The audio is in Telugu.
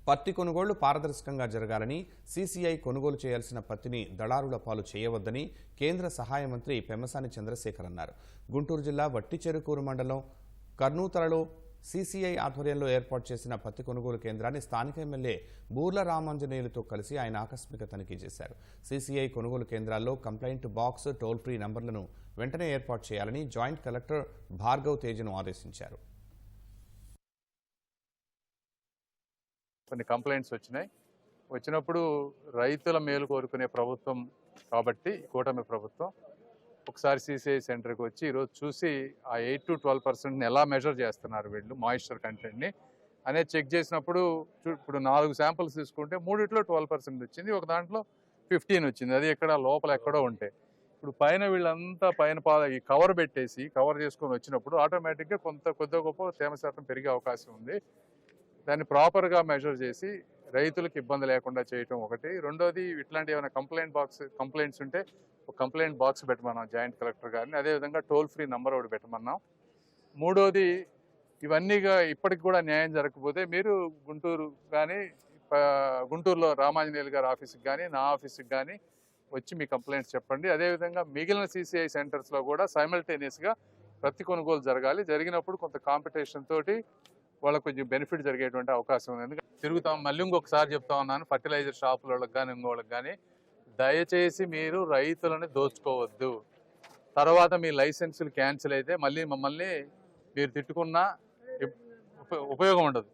పత్తి కొనుగోళ్లు పారదర్శకంగా జరగాలని, సీసీఐ కొనుగోలు చేయాల్సిన పత్తిని దళారుల పాలు చేయవద్దని కేంద్ర సహాయ మంత్రి పెమ్మసాని చంద్రశేఖర్ అన్నారు. గుంటూరు జిల్లా వట్టిచెరుకూరు మండలం కర్నూతలలో సీసీఐ ఆధ్వర్యంలో ఏర్పాటు చేసిన పత్తి కొనుగోలు కేంద్రాన్ని స్థానిక ఎమ్మెల్యే బూర్ల రామాంజనేయులతో కలిసి ఆయన ఆకస్మిక తనిఖీ చేశారు. సీసీఐ కొనుగోలు కేంద్రాల్లో కంప్లైంట్ బాక్స్, టోల్ ఫ్రీ నంబర్లను వెంటనే ఏర్పాటు చేయాలని జాయింట్ కలెక్టర్ భార్గవ్ తేజ్ను ఆదేశించారు. కొన్ని కంప్లైంట్స్ వచ్చినప్పుడు రైతుల మేలు కోరుకునే ప్రభుత్వం కాబట్టి కూటమి ప్రభుత్వం ఒకసారి సీసీఐ సెంటర్కి వచ్చి ఈరోజు చూసి ఆ 8 to 12% ఎలా మెజర్ చేస్తున్నారు వీళ్ళు మాయిశ్చర్ కంటెంట్ని అనేది చెక్ చేసినప్పుడు ఇప్పుడు 4 శాంపుల్స్ తీసుకుంటే 3లో 12% వచ్చింది, ఒక దాంట్లో 15 వచ్చింది. అది ఎక్కడ లోపల ఎక్కడో ఉంటాయి. ఇప్పుడు పైన వీళ్ళంతా ఈ కవర్ పెట్టేసి కవర్ చేసుకొని వచ్చినప్పుడు ఆటోమేటిక్గా కొద్ది గొప్ప తేమ శాతం పెరిగే అవకాశం ఉంది. దాన్ని ప్రాపర్గా మెజర్ చేసి రైతులకు ఇబ్బంది లేకుండా చేయటం ఒకటి. రెండోది ఇట్లాంటి ఏమైనా కంప్లైంట్స్ ఉంటే ఒక కంప్లైంట్ బాక్స్ పెట్టమన్నాం జాయింట్ కలెక్టర్ గారిని. అదేవిధంగా టోల్ ఫ్రీ నంబర్ ఒకటి పెట్టమన్నాం. మూడోది ఇవన్నీగా ఇప్పటికి కూడా న్యాయం జరగకపోతే మీరు గుంటూరులో రామాంజనేయులు గారి ఆఫీస్కి కానీ నా ఆఫీస్కి కానీ వచ్చి మీ కంప్లైంట్స్ చెప్పండి. అదేవిధంగా మిగిలిన సీసీఐ సెంటర్స్లో కూడా సైమల్టేనియస్గా ప్రతి కొనుగోలు జరగాలి. జరిగినప్పుడు కొంత కాంపిటీషన్ తోటి వాళ్ళకు కొంచెం బెనిఫిట్ జరిగేటువంటి అవకాశం ఉంది. ఎందుకంటే తిరుగుతాం, మళ్ళీ ఇంకొకసారి చెప్తా ఉన్నాను ఫర్టిలైజర్ షాపులకు కానీ ఇంకోళ్ళకి కానీ, దయచేసి మీరు రైతులను దోచుకోవద్దు. తర్వాత మీ లైసెన్సులు క్యాన్సిల్ అయితే మళ్ళీ మమ్మల్ని మీరు తిట్టుకున్నా ఉపయోగం ఉండదు.